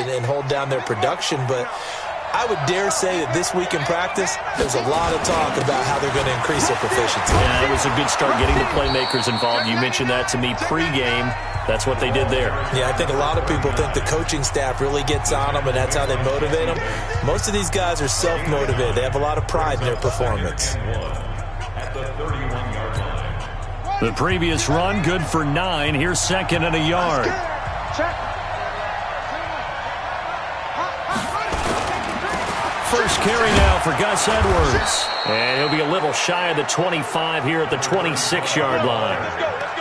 and hold down their production. But I would dare say that this week in practice, there's a lot of talk about how they're going to increase their proficiency. Yeah, it was a good start getting the playmakers involved. You mentioned that to me pregame. That's what they did there. Yeah, I think a lot of people think the coaching staff really gets on them, and that's how they motivate them. Most of these guys are self-motivated. They have a lot of pride in their performance. The previous run, good for 9. Here's second and a yard. First carry now for Gus Edwards. And he'll be a little shy of the 25 here at the 26-yard line.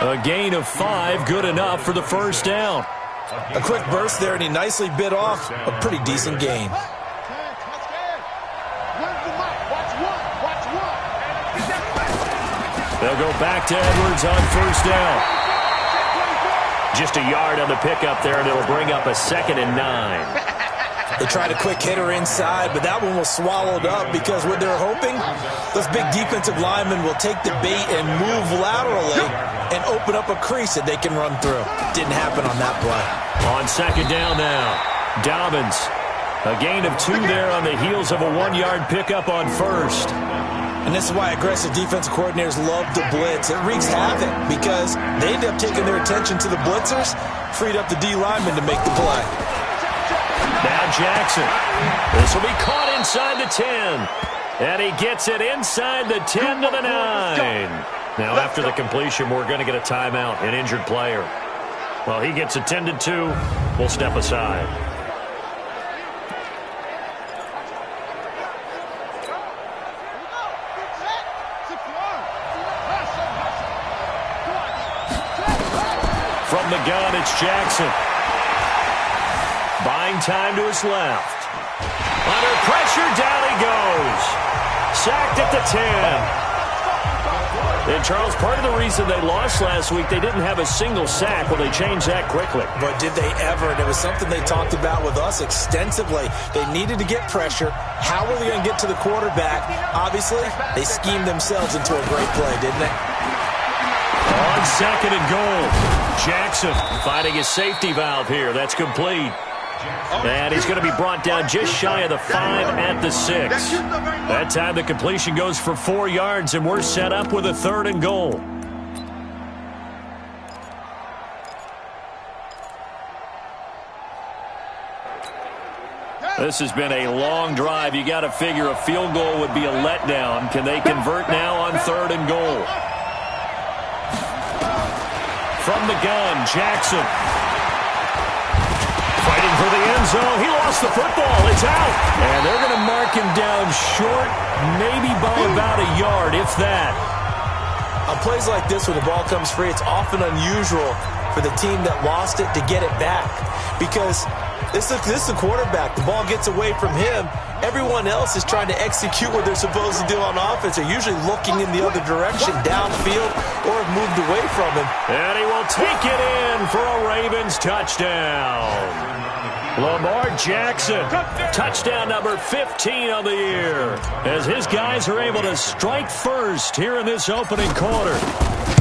A gain of 5, good enough for the first down. A quick burst there, and he nicely bit off a pretty decent gain. They'll go back to Edwards on first down. Just a yard on the pickup there, and it'll bring up a 2nd and 9. They tried a quick hitter inside, but that one was swallowed up because what they're hoping, those big defensive linemen will take the bait and move laterally and open up a crease that they can run through. Didn't happen on that play. On second down now, Dobbins. A gain of 2 there on the heels of a 1-yard pickup on first. And this is why aggressive defensive coordinators love to blitz. It wreaks havoc because they end up taking their attention to the blitzers, freed up the D linemen to make the play. Now Jackson. This will be caught inside the 10. And he gets it inside the 10 to the 9. Now after the completion, we're going to get a timeout, an injured player. Well, he gets attended to. We'll step aside. From the gun, it's Jackson. Buying time to his left. Under pressure, down he goes. Sacked at the 10. And, Charles, part of the reason they lost last week, they didn't have a single sack. Well, they changed that quickly. But did they ever? And it was something they talked about with us extensively. They needed to get pressure. How were they going to get to the quarterback? Obviously, they schemed themselves into a great play, didn't they? On second and goal, Jackson finding his safety valve here. That's complete. And he's going to be brought down just shy of the 5 at the 6. That time the completion goes for 4 yards, and we're set up with a 3rd and goal. This has been a long drive. You got to figure a field goal would be a letdown. Can they convert now on 3rd and goal? From the gun, Jackson. Fighting for the end zone. He lost the football. It's out. And they're going to mark him down short, maybe by about a yard, if that. On plays like this, when the ball comes free, it's often unusual for the team that lost it to get it back. Because this is the quarterback. The ball gets away from him. Everyone else is trying to execute what they're supposed to do on offense. They're usually looking in the other direction, downfield, or have moved away from him. And he will take it in for a Ravens touchdown. Lamar Jackson, touchdown number 15 of the year, as his guys are able to strike first here in this opening quarter.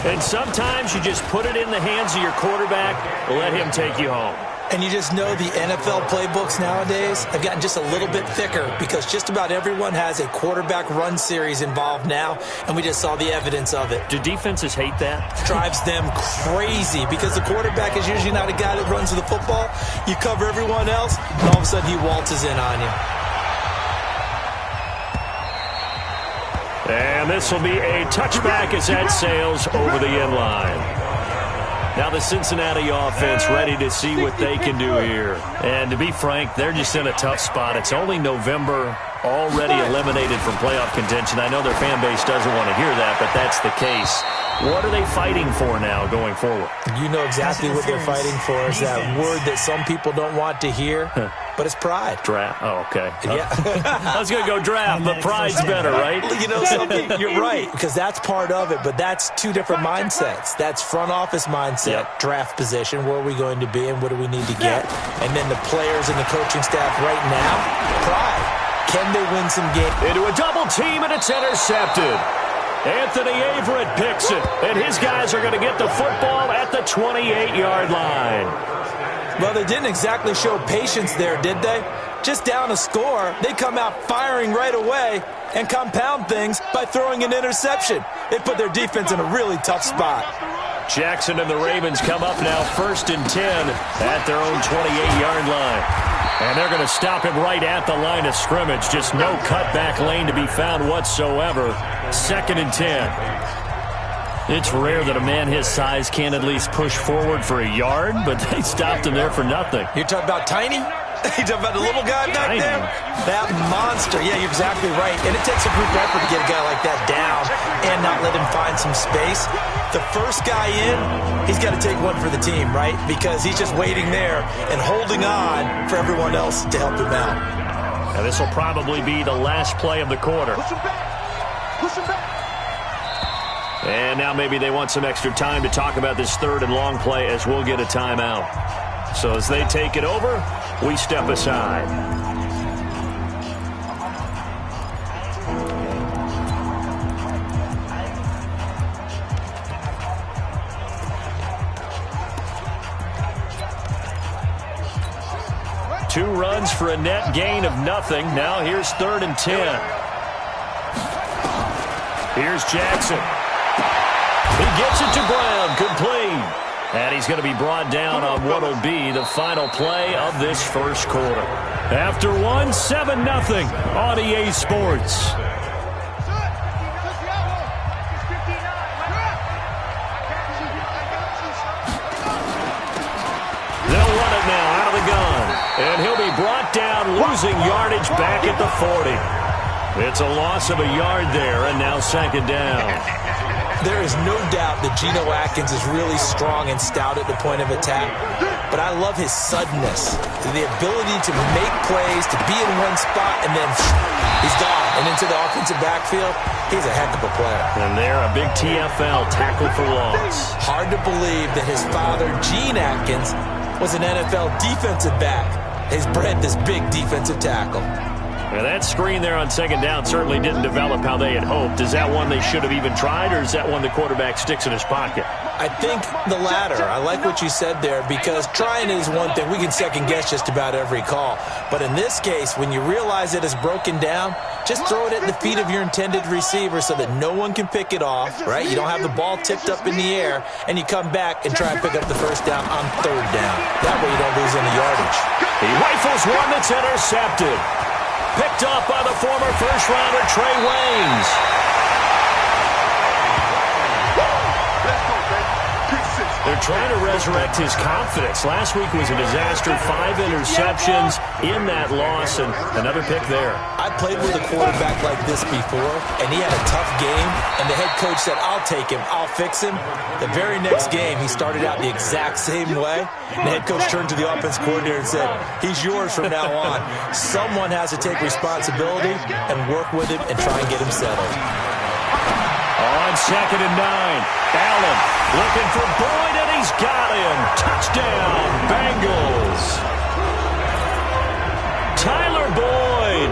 And sometimes you just put it in the hands of your quarterback, let him take you home. And you just know the NFL playbooks nowadays have gotten just a little bit thicker because just about everyone has a quarterback run series involved now, and we just saw the evidence of it. Do defenses hate that? Drives them crazy because the quarterback is usually not a guy that runs with the football. You cover everyone else, and all of a sudden he waltzes in on you. And this will be a touchback as that sails over the end line. Now the Cincinnati offense ready to see what they can do here. And to be frank, they're just in a tough spot. It's only November, already eliminated from playoff contention. I know their fan base doesn't want to hear that, but that's the case. What are they fighting for now going forward? You know exactly what they're fighting for. Is that word that some people don't want to hear, but it's pride. Draft. Oh, okay. Yeah. I was going to go draft, but pride's better, right? You know, you're right, because that's part of it, but that's two different mindsets. That's front office mindset, draft position, where are we going to be and what do we need to get? And then the players and the coaching staff right now, pride. Can they win some games? Into a double team, and it's intercepted. Anthony Averett picks it, and his guys are going to get the football at the 28-yard line. Well, they didn't exactly show patience there, did they? Just down a score, they come out firing right away and compound things by throwing an interception. They put their defense in a really tough spot. Jackson and the Ravens come up now 1st and 10 at their own 28-yard line. And they're going to stop him right at the line of scrimmage. Just no cutback lane to be found whatsoever. 2nd and 10. It's rare that a man his size can't at least push forward for a yard, but they stopped him there for nothing. You're talking about Tiny? You're talking about the little guy back there? That monster. Yeah, you're exactly right. And it takes a group effort to get a guy like that down and not let him find some space. The first guy in, he's got to take one for the team, right? Because he's just waiting there and holding on for everyone else to help him out. And this will probably be the last play of the quarter. Push him back. Push him back. And now maybe they want some extra time to talk about this 3rd and long play as we'll get a timeout. So as they take it over, we step aside. Two runs for a net gain of nothing. Now here's 3rd and 10. Here's Jackson. He gets it to Brown, complete. And he's going to be brought down on what will be the final play of this first quarter. After one, 7-0 on EA Sports. They'll run it now out of the gun. And he'll be brought down, losing yardage back at the 40. It's a loss of a yard there, and now 2nd down. There is no doubt that Geno Atkins is really strong and stout at the point of attack, but I love his suddenness, the ability to make plays, to be in one spot, and then he's gone. And into the offensive backfield, he's a heck of a player. And there, a big TFL, tackle for loss. Hard to believe that his father, Gene Atkins, was an NFL defensive back. He's bred this big defensive tackle. Now that screen there on 2nd down certainly didn't develop how they had hoped. Is that one they should have even tried, or is that one the quarterback sticks in his pocket? I think the latter. I like what you said there, because trying is one thing. We can second-guess just about every call. But in this case, when you realize it is broken down, just throw it at the feet of your intended receiver so that no one can pick it off, right? You don't have the ball tipped up in the air, and you come back and try and pick up the 1st down on 3rd down. That way you don't lose any yardage. He rifles one that's intercepted. Picked up by the former first-rounder Trey Waynes. They're trying to resurrect his confidence. Last week was a disaster. 5 interceptions in that loss, and another pick there. I played with a quarterback like this before, and he had a tough game, and the head coach said, I'll take him, I'll fix him. The very next game, he started out the exact same way. And the head coach turned to the offense coordinator and said, he's yours from now on. Someone has to take responsibility and work with him and try and get him settled. On 2nd and 9, Allen looking for Boyd, and he's got him. Touchdown, Bengals. Tyler Boyd,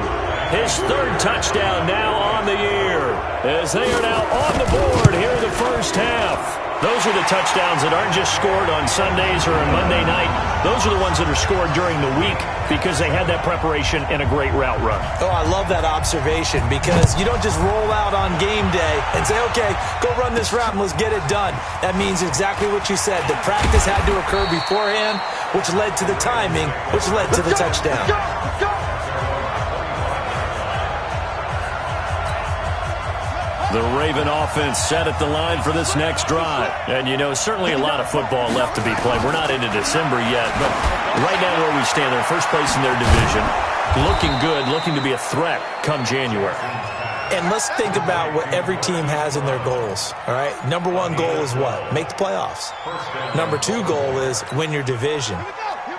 his 3rd touchdown now on the year, as they are now on the board here in the first half. Those are the touchdowns that aren't just scored on Sundays or on Monday night. Those are the ones that are scored during the week because they had that preparation and a great route run. Oh, I love that observation, because you don't just roll out on game day and say, okay, go run this route and let's get it done. That means exactly what you said. The practice had to occur beforehand, which led to the timing, which led to the touchdown. The Raven offense set at the line for this next drive. And, you know, certainly a lot of football left to be played. We're not into December yet, but right now where we stand, they're first place in their division. Looking good, looking to be a threat come January. And let's think about what every team has in their goals, all right? Number 1 goal is what? Make the playoffs. Number 2 goal is win your division.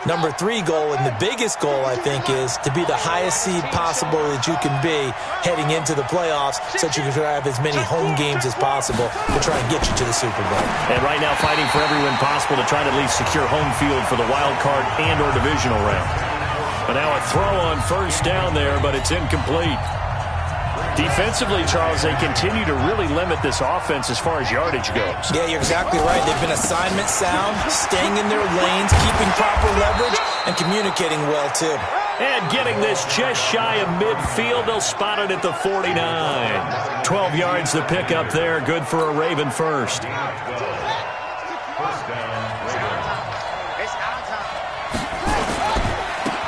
Number 3 goal, and the biggest goal, I think, is to be the highest seed possible that you can be heading into the playoffs, so that you can have as many home games as possible to try and get you to the Super Bowl. And right now fighting for every win possible to try to at least secure home field for the wild card and or divisional round. But now a throw on 1st down there, but it's incomplete. Defensively, Charles, they continue to really limit this offense as far as yardage goes. Yeah, you're exactly right. They've been assignment sound, staying in their lanes, keeping proper leverage, and communicating well, too. And getting this just shy of midfield, they'll spot it at the 49. 12 yards to pick up there, good for a Raven first.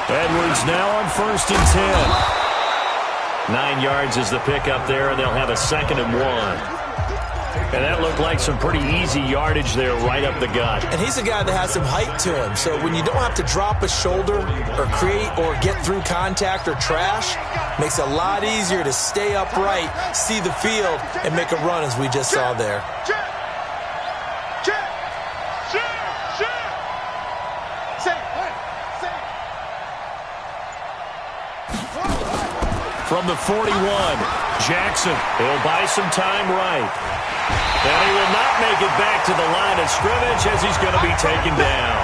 Edwards now on 1st and 10. 9 yards is the pickup there, and they'll have a 2nd and 1. And that looked like some pretty easy yardage there right up the gut. And he's a guy that has some height to him. So when you don't have to drop a shoulder or create or get through contact or trash, makes it a lot easier to stay upright, see the field, and make a run as we just saw there. From the 41, Jackson. He'll buy some time right. And he will not make it back to the line of scrimmage as he's going to be taken down.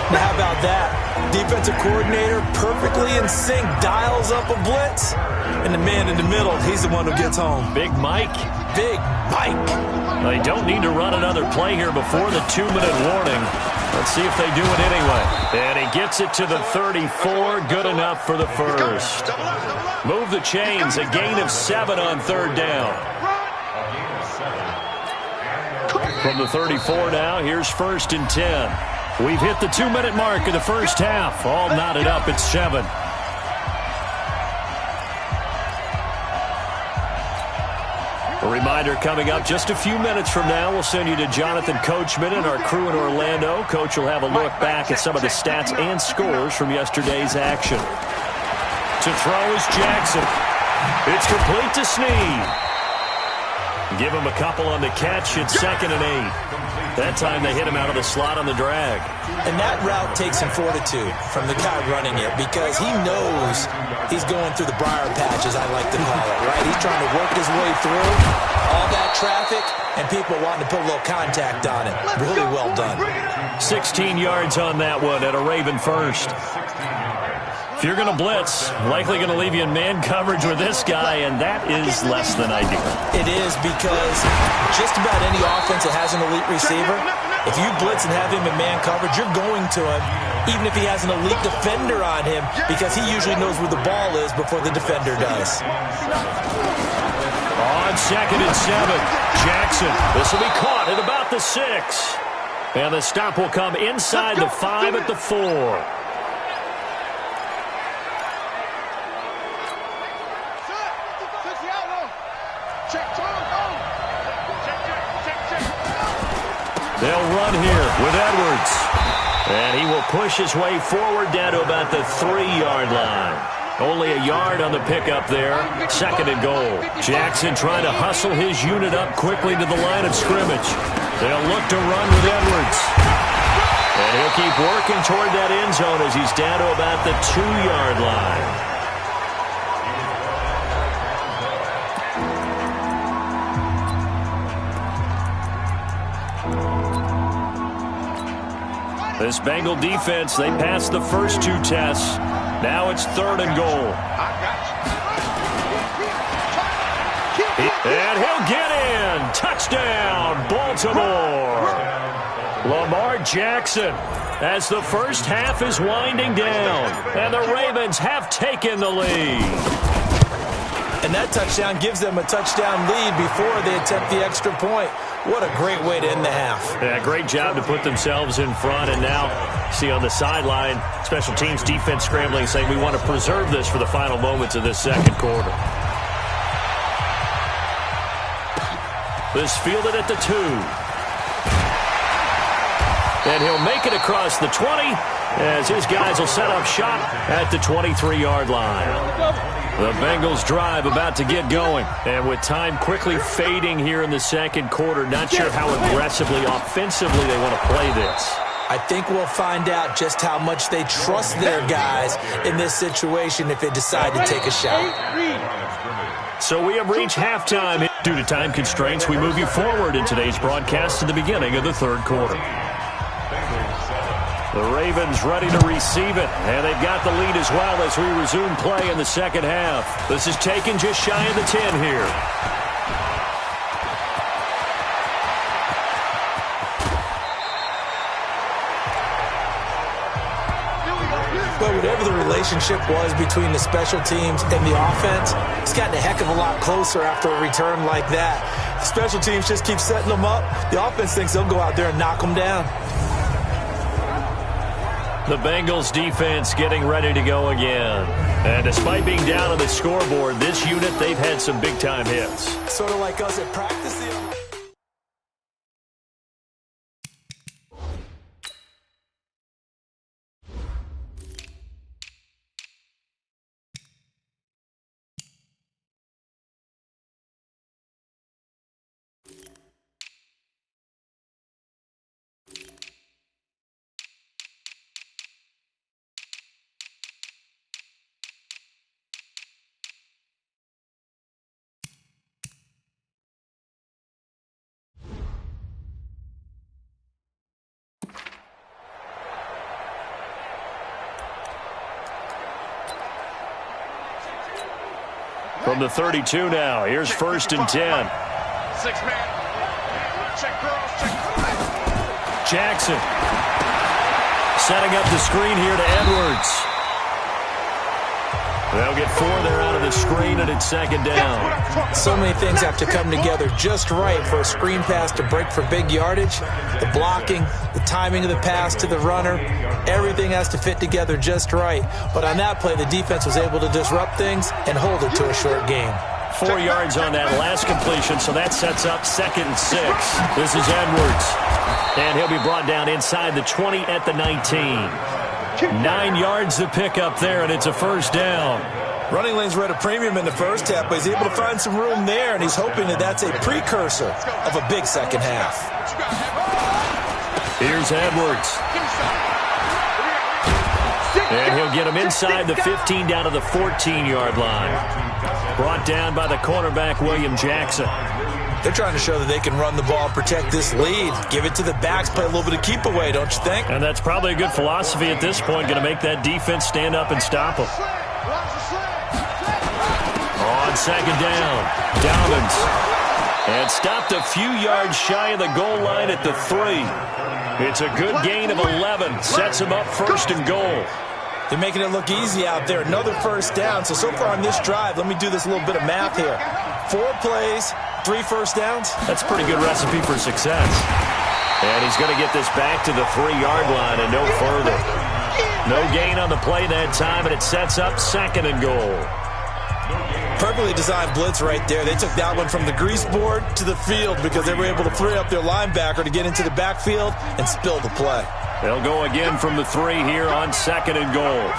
Now, how about that? Defensive coordinator perfectly in sync, dials up a blitz. And the man in the middle, he's the one who gets home. Big Mike. Big Mike. They don't need to run another play here before the 2-minute warning. Let's see if they do it anyway. And he gets it to the 34. Good enough for the first. Move the chains. A gain of 7 on 3rd down. From the 34 now, here's 1st and 10. We've hit the 2-minute mark of the first half. All knotted up at 7. A reminder coming up just a few minutes from now, we'll send you to Jonathan Coachman and our crew in Orlando. Coach will have a look back at some of the stats and scores from yesterday's action. To throw is Jackson. It's complete to Snead. Give him a couple on the catch at 2nd and 8. That time they hit him out of the slot on the drag. And that route takes some fortitude from the guy running it because he knows he's going through the briar patch, as I like to call it, right? He's trying to work his way through all that traffic and people wanting to put a little contact on it. Really well done. 16 yards on that one at a Raven first. If you're going to blitz, likely going to leave you in man coverage with this guy, and that is less than ideal. It is because just about any offense that has an elite receiver, if you blitz and have him in man coverage, you're going to him, even if he has an elite defender on him, because he usually knows where the ball is before the defender does. On 2nd and 7, Jackson. This will be caught at about the 6. And the stop will come inside the 5 at the 4. They'll run here with Edwards. And he will push his way forward down to about the 3-yard line. Only a yard on the pickup there. 2nd and goal. Jackson trying to hustle his unit up quickly to the line of scrimmage. They'll look to run with Edwards. And he'll keep working toward that end zone as he's down to about the 2-yard line. This Bengal defense, they passed the first 2 tests. Now it's 3rd and goal. And he'll get in. Touchdown, Baltimore. Lamar Jackson as the first half is winding down. And the Ravens have taken the lead. And that touchdown gives them a touchdown lead before they attempt the extra point. What a great way to end the half. Yeah, great job to put themselves in front. And now, see on the sideline, special teams defense scrambling, saying we want to preserve this for the final moments of this 2nd quarter. This fielded at the 2. And he'll make it across the 20 as his guys will set up shop at the 23-yard line. The Bengals drive about to get going. And with time quickly fading here in the 2nd quarter, not sure how aggressively, offensively they want to play this. I think we'll find out just how much they trust their guys in this situation if they decide to take a shot. So we have reached halftime. Due to time constraints, we move you forward in today's broadcast to the beginning of the 3rd quarter. The Ravens ready to receive it, and they've got the lead as well as we resume play in the second half. This is taken just shy of the 10 here. But whatever the relationship was between the special teams and the offense, it's gotten a heck of a lot closer after a return like that. The special teams just keep setting them up. The offense thinks they'll go out there and knock them down. The Bengals defense getting ready to go again. And despite being down on the scoreboard, this unit, they've had some big-time hits. Sort of like us at practice. From the 32 now, here's 1st and 10. 6-man. Check cross, check. Jackson setting up the screen here to Edwards. They'll get 4 there out of the screen, and it's 2nd down. So many things have to come together just right for a screen pass to break for big yardage. The blocking, the timing of the pass to the runner, everything has to fit together just right. But on that play, the defense was able to disrupt things and hold it to a short game. 4 yards on that last completion, so that sets up 2nd and 6. This is Edwards, and he'll be brought down inside the 20 at the 19. 9 yards to pick up there, and it's a 1st down. Running lanes were at a premium in the first half, but he's able to find some room there, and he's hoping that that's a precursor of a big second half. Here's Edwards. And he'll get him inside the 15 down to the 14-yard line. Brought down by the cornerback, William Jackson. They're trying to show that they can run the ball and protect this lead. Give it to the backs, play a little bit of keep away, don't you think? And that's probably a good philosophy at this point, going to make that defense stand up and stop them. On 2nd down, Dobbins. And stopped a few yards shy of the goal line at the 3. It's a good gain of 11. Sets him up 1st and goal. They're making it look easy out there. Another 1st down. So far on this drive, let me do this little bit of math here. 4 plays, 3 1st downs. That's a pretty good recipe for success. And he's going to get this back to the 3-yard line and no further. No gain on the play that time, and it sets up 2nd and goal. Perfectly designed blitz right there. They took that one from the grease board to the field because they were able to free up their linebacker to get into the backfield and spill the play. They'll go again from the 3 here on 2nd and goal.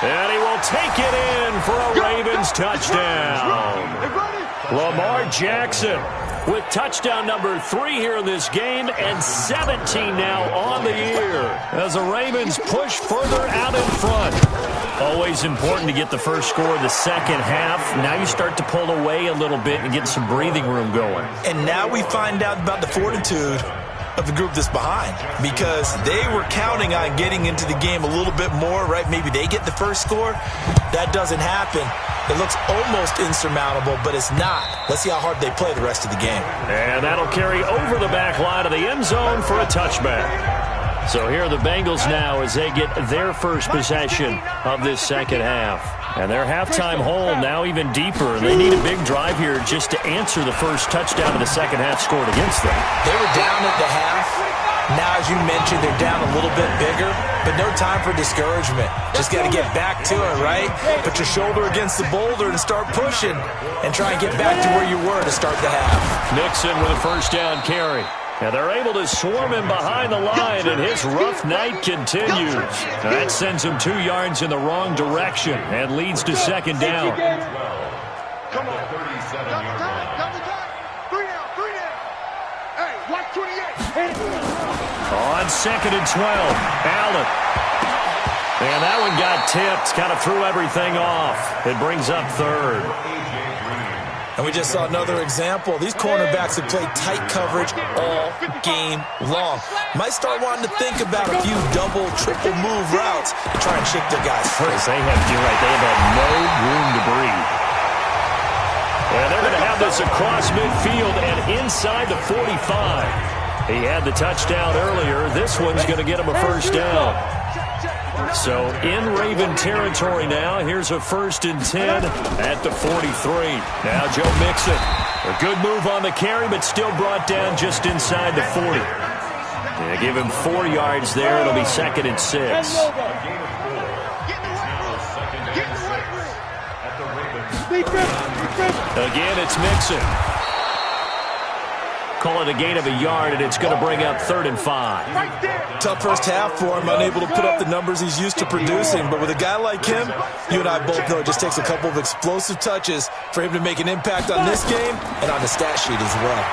And he will take it in for a Ravens touchdown. Lamar Jackson with touchdown number 3 here in this game, and 17 now on the year as the Ravens push further out in front. Always important to get the first score of the second half. Now you start to pull away a little bit and get some breathing room going. And now we find out about the fortitude of the group that's behind, because they were counting on getting into the game a little bit more, right? Maybe they get the first score. That doesn't happen. It looks almost insurmountable, but it's not. Let's see how hard they play the rest of the game. And that'll carry over the back line of the end zone for a touchback. So here are the Bengals now as they get their first possession of this second half. And their halftime hole now even deeper. They need a big drive here just to answer the first touchdown of the second half scored against them. They were down at the half. Now, as you mentioned, they're down a little bit bigger, but no time for discouragement. Just got to get back to it, right? Put your shoulder against the boulder and start pushing and try and get back to where you were to start the half. Nixon with a first down carry. And they're able to swarm him behind the line, and his rough night continues. That sends him 2 yards in the wrong direction and leads to second down. Come on. Double time. 3 down. Hey, watch 28. On 2nd and 12, Allen. And that one got tipped, kind of threw everything off. It brings up 3rd. And we just saw another example. These cornerbacks have played tight coverage all game long. Might start wanting to think about a few double, triple move routes to try and shake their guys free. You're right, they have had no room to breathe. And they're going to have this across midfield and inside the 45. He had the touchdown earlier. This one's going to get him a first down. So in Raven territory now. Here's a 1st and 10 at the 43. Now Joe Mixon. A good move on the carry, but still brought down just inside the 40. They give him 4 yards there. It'll be 2nd and 6. Again, it's Mixon. Call it a gain of a yard, and it's going to bring up 3rd and 5. Tough first half for him, unable to put up the numbers he's used to producing. But with a guy like him, you and I both know it just takes a couple of explosive touches for him to make an impact on this game and on the stat sheet as well.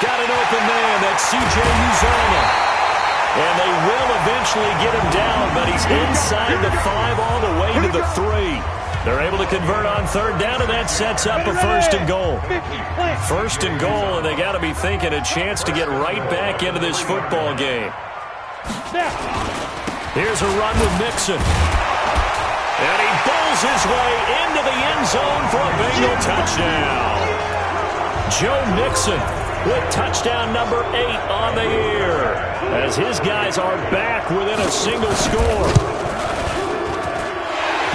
Got an open man. That's C.J. Uzomah. And they will eventually get him down, but he's inside the 5 all the way to the 3. They're able to convert on 3rd down, and that sets up a 1st and goal. 1st and goal, and they got to be thinking a chance to get right back into this football game. Here's a run with Mixon. And he bowls his way into the end zone for a Bengal touchdown. Joe Mixon with touchdown number 8 on the year, as his guys are back within a single score.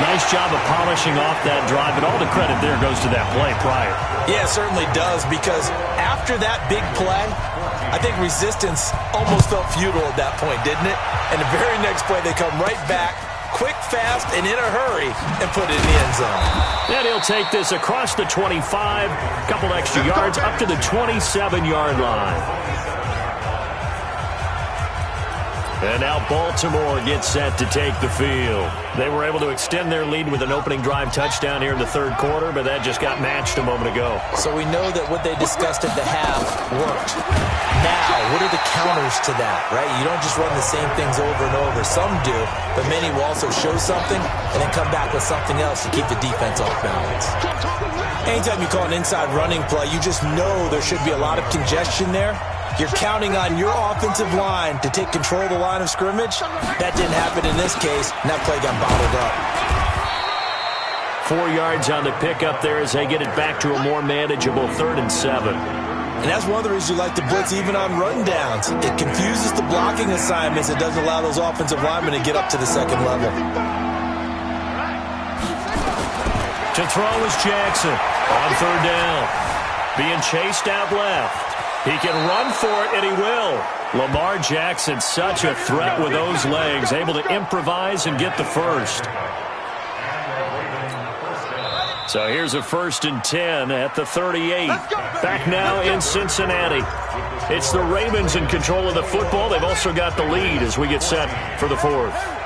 Nice job of polishing off that drive, but all the credit there goes to that play prior. Yeah, it certainly does, because after that big play, I think resistance almost felt futile at that point, didn't it? And the very next play, they come right back, quick, fast, and in a hurry, and put it in the end zone. And he'll take this across the 25, couple extra yards, up to the 27-yard line. And now Baltimore gets set to take the field. They were able to extend their lead with an opening drive touchdown here in the 3rd quarter, but that just got matched a moment ago. So we know that what they discussed at the half worked. Now, what are the counters to that, right? You don't just run the same things over and over. Some do, but many will also show something and then come back with something else to keep the defense off balance. Anytime you call an inside running play, you just know there should be a lot of congestion there. You're counting on your offensive line to take control of the line of scrimmage. That didn't happen in this case, and that play got bottled up. 4 yards on the pickup there as they get it back to a more manageable 3rd and 7. And that's one of the reasons you like to blitz even on rundowns. It confuses the blocking assignments. It doesn't allow those offensive linemen to get up to the 2nd level. To throw is Jackson on 3rd down. Being chased out left. He can run for it, and he will. Lamar Jackson, such a threat with those legs, able to improvise and get the first. So here's a 1st and 10 at the 38. Back now in Cincinnati. It's the Ravens in control of the football. They've also got the lead as we get set for the 4th.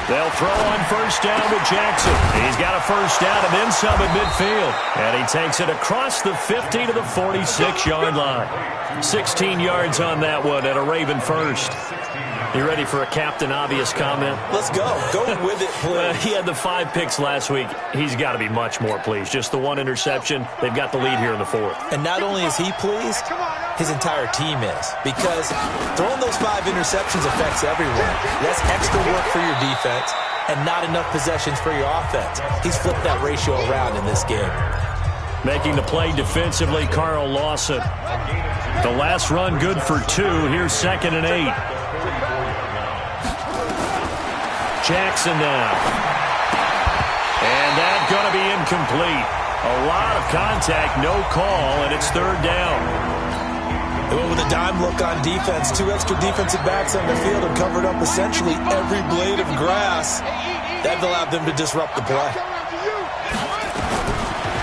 They'll throw on 1st down with Jackson. He's got a 1st down and then some at midfield. And he takes it across the 50 to the 46-yard line. 16 yards on that one and a Raven first. You ready for a Captain Obvious comment? Let's go. Go with it, please. He had the 5 picks last week. He's got to be much more pleased. Just the 1 interception. They've got the lead here in the 4th. And not only is he pleased, his entire team is. Because throwing those 5 interceptions affects everyone. That's extra work for your defense and not enough possessions for your offense. He's flipped that ratio around in this game. Making the play defensively, Carl Lawson. The last run good for 2. Here's 2nd and 8. Jackson now. And that's going to be incomplete. A lot of contact, no call, and it's 3rd down. They went with a dime look on defense. 2 extra defensive backs on the field and covered up essentially every blade of grass. That allowed them to disrupt the play.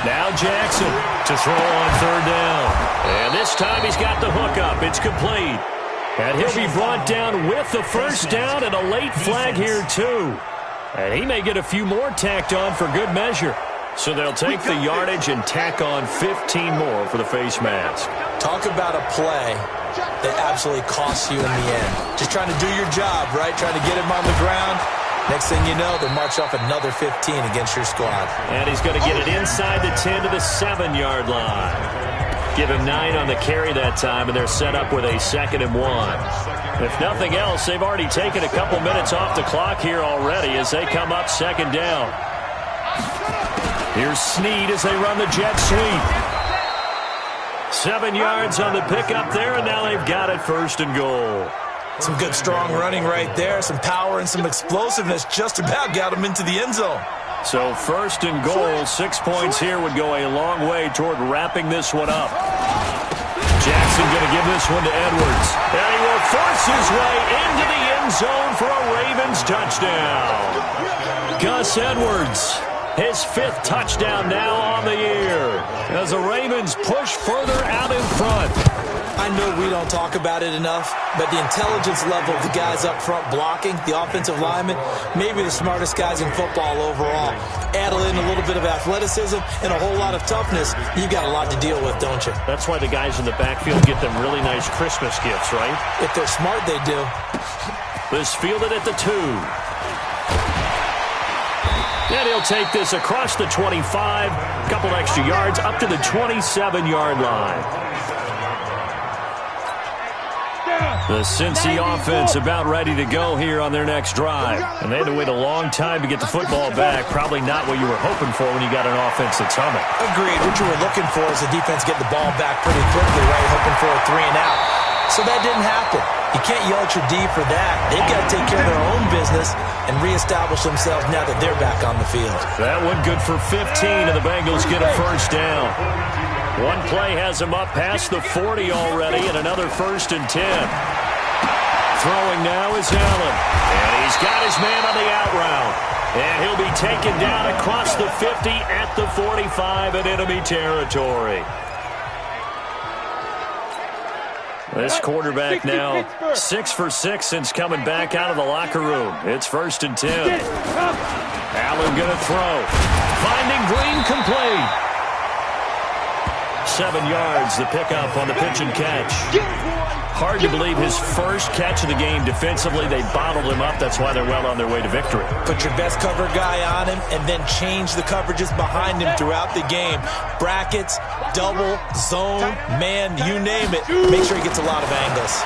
Now Jackson to throw on 3rd down. And this time he's got the hook up. It's complete. And he'll be brought down with the 1st down and a late flag here, too. And he may get a few more tacked on for good measure. So they'll take the yardage and tack on 15 more for the face mask. Talk about a play that absolutely costs you in the end. Just trying to do your job, right? Trying to get him on the ground. Next thing you know, they'll march off another 15 against your squad. And he's going to get it inside the 10 to the 7-yard line. Give him 9 on the carry that time, and they're set up with a 2nd and 1. If nothing else, they've already taken a couple minutes off the clock here already as they come up 2nd down. Here's Snead as they run the jet sweep. 7 yards on the pickup there, and now they've got it 1st and goal. Some good, strong running right there. Some power and some explosiveness just about got him into the end zone. So 1st and goal, 6 points here would go a long way toward wrapping this one up. Jackson going to give this one to Edwards. And he will force his way into the end zone for a Ravens touchdown. Gus Edwards, his 5th touchdown now on the year as the Ravens push further out in front. I know we don't talk about it enough, but the intelligence level of the guys up front blocking, the offensive linemen, maybe the smartest guys in football overall. Add in a little bit of athleticism and a whole lot of toughness, you've got a lot to deal with, don't you? That's why the guys in the backfield get them really nice Christmas gifts, right? If they're smart, they do. This fielded at the 2. And he'll take this across the 25, a couple extra yards, up to the 27-yard line. The Cincy offense about ready to go here on their next drive. And they had to wait a long time to get the football back. Probably not what you were hoping for when you got an offense that's humming. Agreed. What you were looking for is the defense get the ball back pretty quickly, right? Hoping for a 3 and out. So that didn't happen. You can't yell at your D for that. They've got to take care of their own business and reestablish themselves now that they're back on the field. That one good for 15, and the Bengals get a 1st down. One play has him up past the 40 already, and another 1st and 10. Throwing now is Allen. And he's got his man on the out route. And he'll be taken down across the 50 at the 45 in enemy territory. This quarterback now 6 for 6 since coming back out of the locker room. It's 1st and 10. Allen going to throw. Finding Green complete. 7 yards, the pickup on the pitch and catch. Hard to believe his first catch of the game defensively. They bottled him up. That's why they're well on their way to victory. Put your best cover guy on him and then change the coverages behind him throughout the game. Brackets, double, zone, man, you name it. Make sure he gets a lot of angles.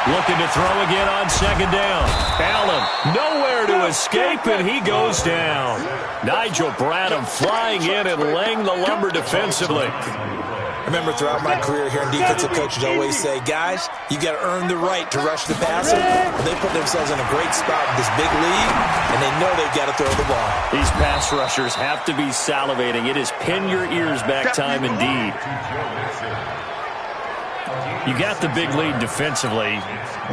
Looking to throw again on 2nd down. Allen nowhere to escape, and he goes down. Nigel Bradham flying in and laying the lumber defensively. Remember, throughout my career here in defensive coaches, I always say, guys, you got to earn the right to rush the passer. They put themselves in a great spot in this big league, and they know they've got to throw the ball. These pass rushers have to be salivating. It is pin your ears back time indeed. You got the big lead defensively,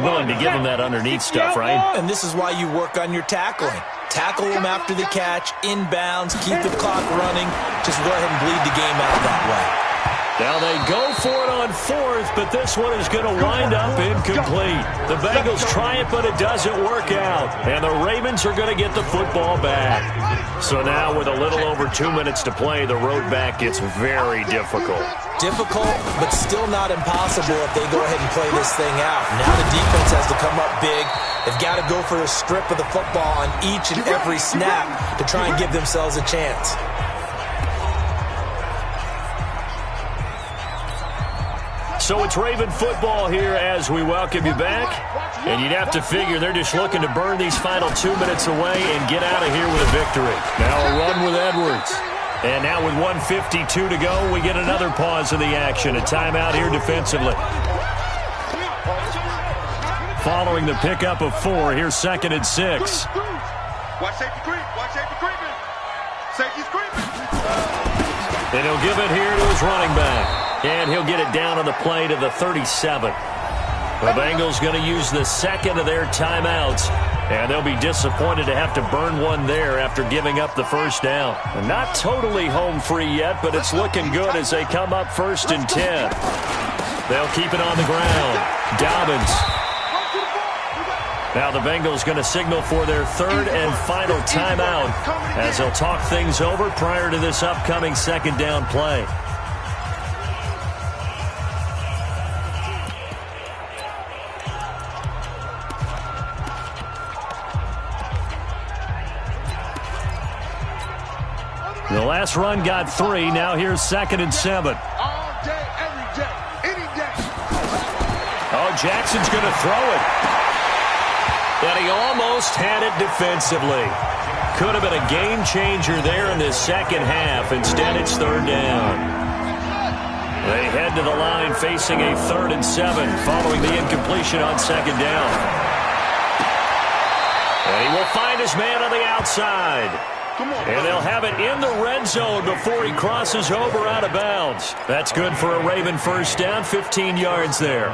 willing to give them that underneath stuff, right? And this is why you work on your tackling. Tackle them after the catch, inbounds, keep the clock running. Just go ahead and bleed the game out that way. Now they go for it on 4th, but this one is going to wind up incomplete. The Bengals try it, but it doesn't work out. And the Ravens are going to get the football back. So now with a little over 2 minutes to play, the road back gets very difficult. Difficult, but still not impossible if they go ahead and play this thing out. Now the defense has to come up big. They've got to go for a strip of the football on each and every snap to try and give themselves a chance. So it's Raven football here as we welcome you back. And you'd have to figure they're just looking to burn these final 2 minutes away and get out of here with a victory. Now a run with Edwards. And now with 1:52 to go, we get another pause in the action. A timeout here defensively. Following the pickup of 4, here's 2nd and 6. Watch safety creep. Watch safety creeping. Safety's creeping. And he'll give it here to his running back. And he'll get it down on the play to the 37. The Bengals going to use the 2nd of their timeouts. And they'll be disappointed to have to burn one there after giving up the 1st down. Not totally home free yet, but it's looking good as they come up 1st and 10. They'll keep it on the ground. Dobbins. Now the Bengals going to signal for their 3rd and final timeout as they'll talk things over prior to this upcoming 2nd down play. The last run got 3. Now here's 2nd and 7. All day, every day, any day. Oh, Jackson's going to throw it. And he almost had it defensively. Could have been a game changer there in this second half. Instead, it's 3rd down. They head to the line facing a 3rd and 7 following the incompletion on 2nd down. And he will find his man on the outside. And they'll have it in the red zone before he crosses over out of bounds. That's good for a Raven 1st down, 15 yards there.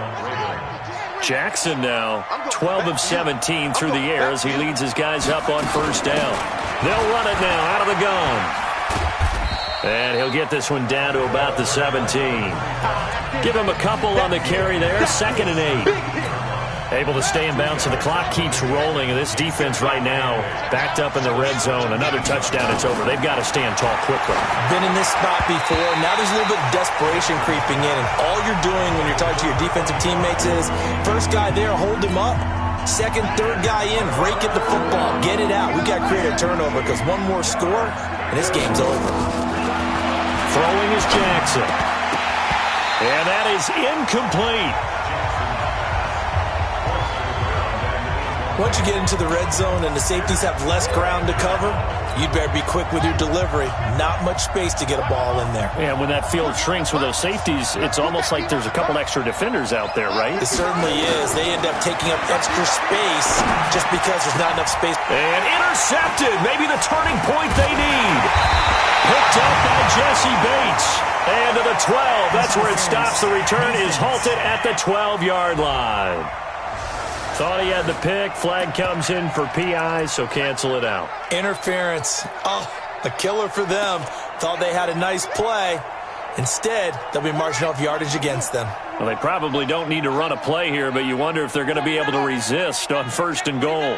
Jackson now 12 of 17 through the air as he leads his guys up on 1st down. They'll run it now out of the gun. And he'll get this one down to about the 17. Give him a couple on the carry there. 2nd and 8. Able to stay in bounds, so the clock keeps rolling. And this defense right now backed up in the red zone. Another touchdown, it's over. They've got to stand tall quickly. Been in this spot before. Now there's a little bit of desperation creeping in. And all you're doing when you're talking to your defensive teammates is, first guy there, hold him up. 2nd, 3rd guy in, rake at the football. Get it out. We've got to create a turnover because one more score, and this game's over. Throwing is Jackson. And that is incomplete. Once you get into the red zone and the safeties have less ground to cover, you'd better be quick with your delivery. Not much space to get a ball in there. Yeah, when that field shrinks with those safeties, it's almost like there's a couple extra defenders out there, right? It certainly is. They end up taking up extra space just because there's not enough space. And intercepted. Maybe the turning point they need. Picked up by Jesse Bates. And to the 12. That's where it stops. The return is halted at the 12-yard line. Thought he had the pick. Flag comes in for PI, so cancel it out. Interference. Oh, a killer for them. Thought they had a nice play. Instead, they'll be marching off yardage against them. Well, they probably don't need to run a play here, but you wonder if they're going to be able to resist on 1st and goal.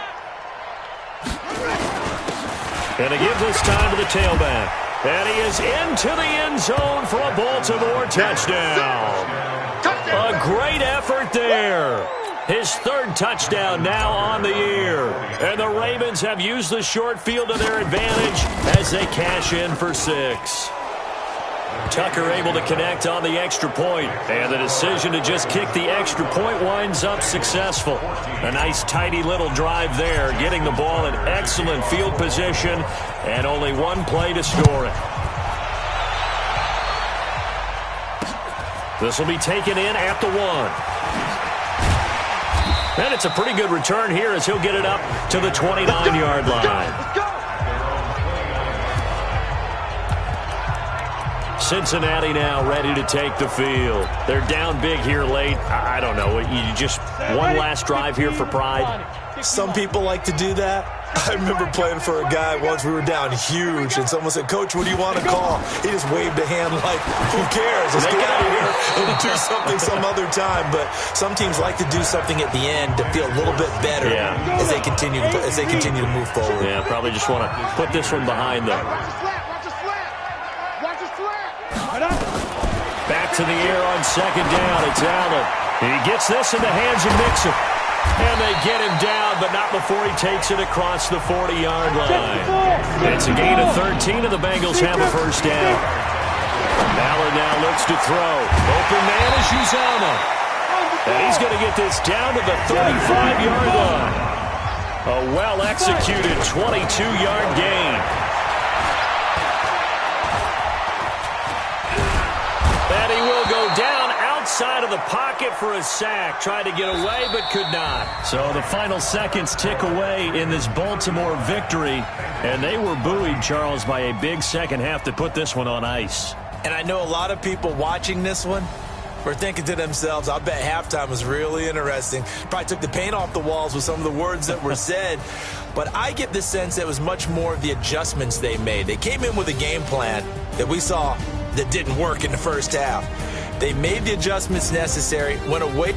And he gives this time to the tailback. And he is into the end zone for a Baltimore touchdown. A great effort there. His 3rd touchdown now on the year. And the Ravens have used the short field to their advantage as they cash in for 6. Tucker able to connect on the extra point. And the decision to just kick the extra point winds up successful. A nice tidy little drive there, getting the ball in excellent field position and only one play to score it. This will be taken in at the 1. And it's a pretty good return here as he'll get it up to the 29-yard line. Cincinnati now ready to take the field. They're down big here late. I don't know. You just one last drive here for pride. Some people like to do that. I remember playing for a guy once. We were down huge, and someone said, "Coach, what do you want to call?" He just waved a hand like, "Who cares? Let's get out of here and do something some other time." But some teams like to do something at the end to feel a little bit better as they continue to move forward. Yeah, probably just want to put this one behind them. Back to the air on 2nd down. It's Allen. He gets this in the hands of Mixon. And they get him down, but not before he takes it across the 40-yard line. It's a gain of 13, and the Bengals have a 1st down. Allen now looks to throw. Open man is Uzomah. And he's going to get this down to the 35-yard line. A well-executed 22-yard gain. And he will go down outside of the pocket for a sack. Tried to get away, but could not. So the final seconds tick away in this Baltimore victory. And they were buoyed, Charles, by a big second half to put this one on ice. And I know a lot of people watching this one were thinking to themselves, I bet halftime was really interesting. Probably took the paint off the walls with some of the words that were said. But I get the sense that it was much more of the adjustments they made. They came in with a game plan that we saw that didn't work in the first half. They made the adjustments necessary, went away.